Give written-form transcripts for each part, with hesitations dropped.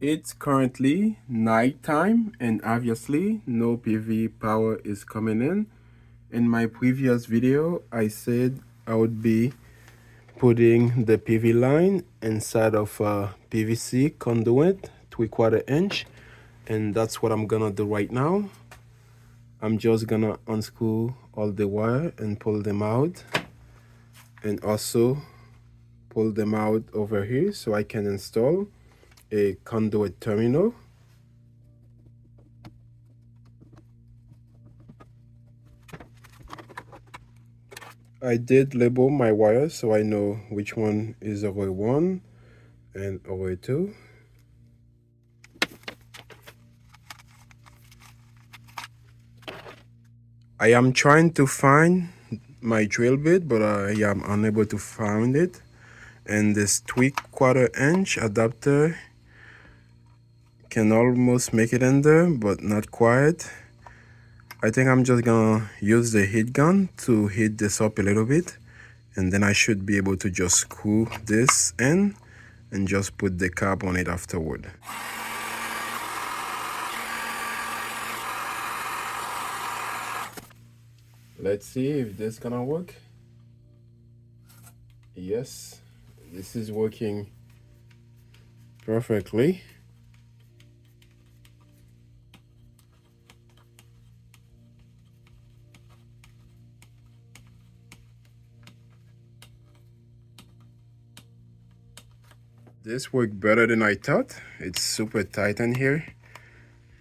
It's currently nighttime and obviously no PV power is coming in. In my previous video, I said I would be putting the PV line inside of a PVC conduit, 3/4 inch, and that's what I'm gonna do right now. I'm just gonna unscrew all the wire and pull them out, and also pull them out over here so I can install a conduit terminal. I did label my wires so I know which one is array 1 and array 2. I am trying to find my drill bit, but I am unable to find it. And this 3/4 inch adapter can almost make it in there, but not quite. I think I'm just gonna use the heat gun to heat this up a little bit, and then I should be able to just screw this in and just put the cap on it afterward. Let's see if this gonna work. Yes, this is working perfectly. This worked better than I thought. It's super tight in here.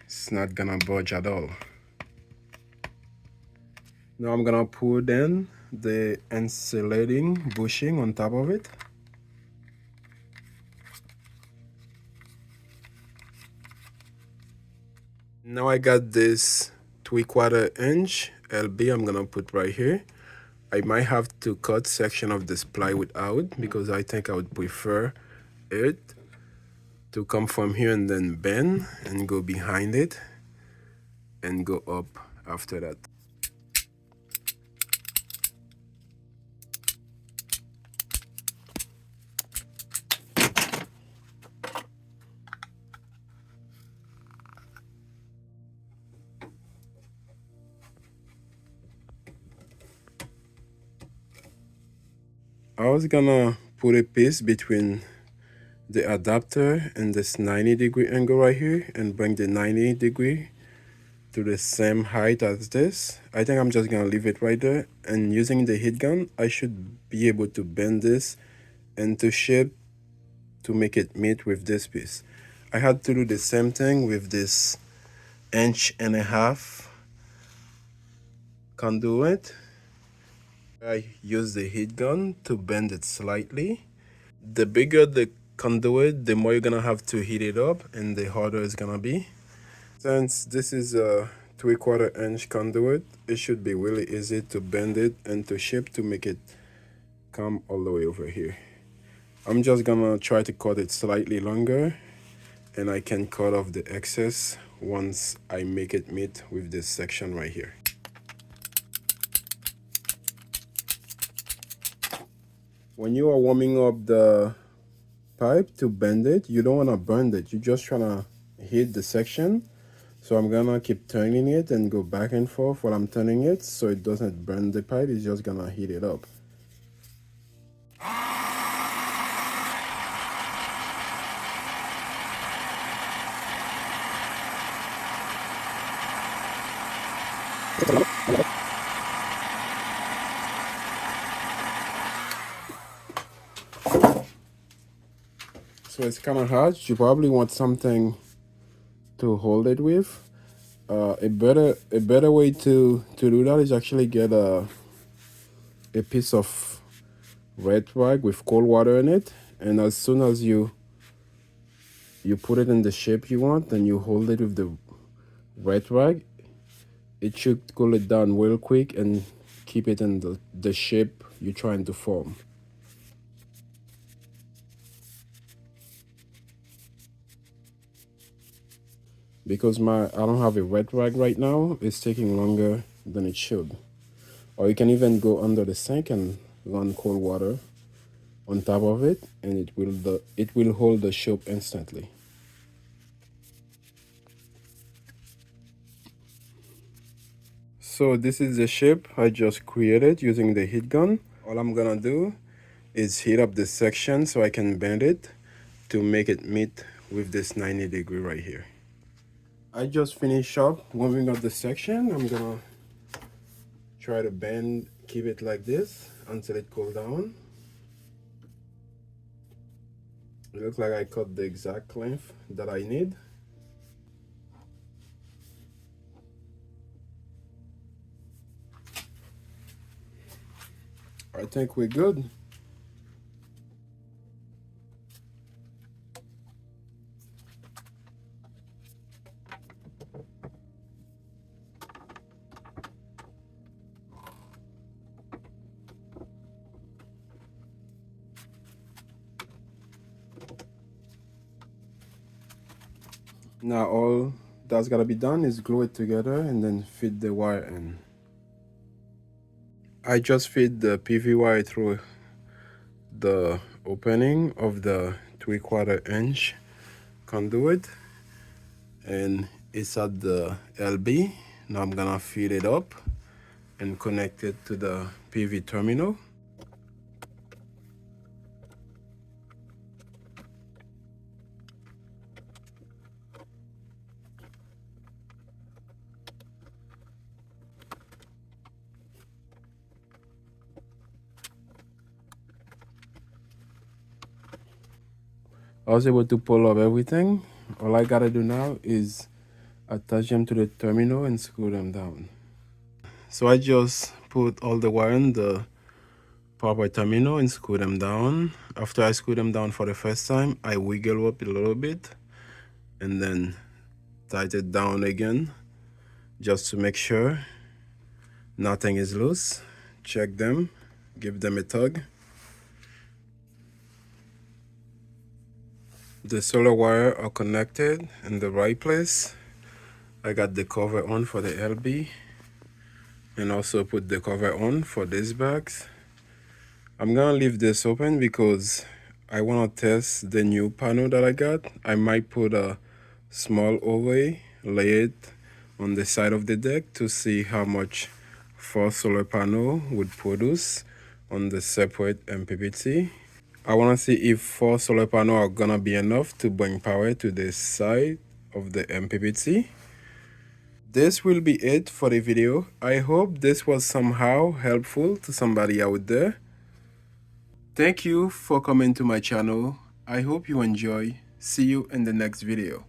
It's not gonna budge at all. Now I'm gonna put in the insulating bushing on top of it. Now I got this 3/4 inch LB I'm gonna put right here. I might have to cut section of this plywood out because I think I would prefer it to come from here and then bend and go behind it and go up after that. I was gonna put a piece between the adapter and this 90-degree angle right here and bring the 90-degree to the same height as this. I think I'm just gonna leave it right there, and using the heat gun I should be able to bend this into shape to make it meet with this piece. I had to do the same thing with this 1.5 inch conduit. I use the heat gun to bend it slightly. The bigger the conduit, the more you're gonna have to heat it up and the harder it's gonna be. Since this is a 3/4 inch conduit, it should be really easy to bend it into shape to make it come all the way over here. I'm just gonna try to cut it slightly longer, and I can cut off the excess once I make it meet with this section right here. When you are warming up the pipe to bend it, you don't want to burn it. You're just trying to heat the section. So I'm gonna keep turning it and go back and forth while I'm turning it so it doesn't burn the pipe. It's just gonna heat it up. So it's kind of hard. You probably want something to hold it with. A better way to do that is actually get a piece of red rag with cold water in it, and as soon as you put it in the shape you want, then you hold it with the red rag. It should cool it down real quick and keep it in the shape you're trying to form. Because I don't have a wet rag right now, it's taking longer than it should. Or you can even go under the sink and run cold water on top of it, and it will hold the shape instantly. So this is the shape I just created using the heat gun. All I'm gonna do is heat up this section so I can bend it to make it meet with this 90-degree right here. I just finished up warming up the section. I'm gonna try to bend, keep it like this until it cools down. It looks like I cut the exact length that I need. I think we're good. Now all that's gotta be done is glue it together and then fit the wire in. I just fit the PV wire through the opening of the 3/4 inch conduit, and it's at the LB. Now I'm gonna feed it up and connect it to the PV terminal. I was able to pull up everything. All I gotta do now is attach them to the terminal and screw them down. So I just put all the wire in the power terminal and screw them down. After I screw them down for the first time, I wiggle up a little bit and then tighten it down again just to make sure nothing is loose. Check them, give them a tug. The solar wire are connected in the right place. I got the cover on for the LB and also put the cover on for these bags. I'm gonna leave this open because I want to test the new panel that I got. I might put a small array, lay it on the side of the deck to see how much 4 solar panel would produce on the separate MPPT. I want to see if 4 solar panel are gonna be enough to bring power to the side of the MPPT. This will be it for the video. I hope this was somehow helpful to somebody out there. Thank you for coming to my channel. I hope you enjoy. See you in the next video.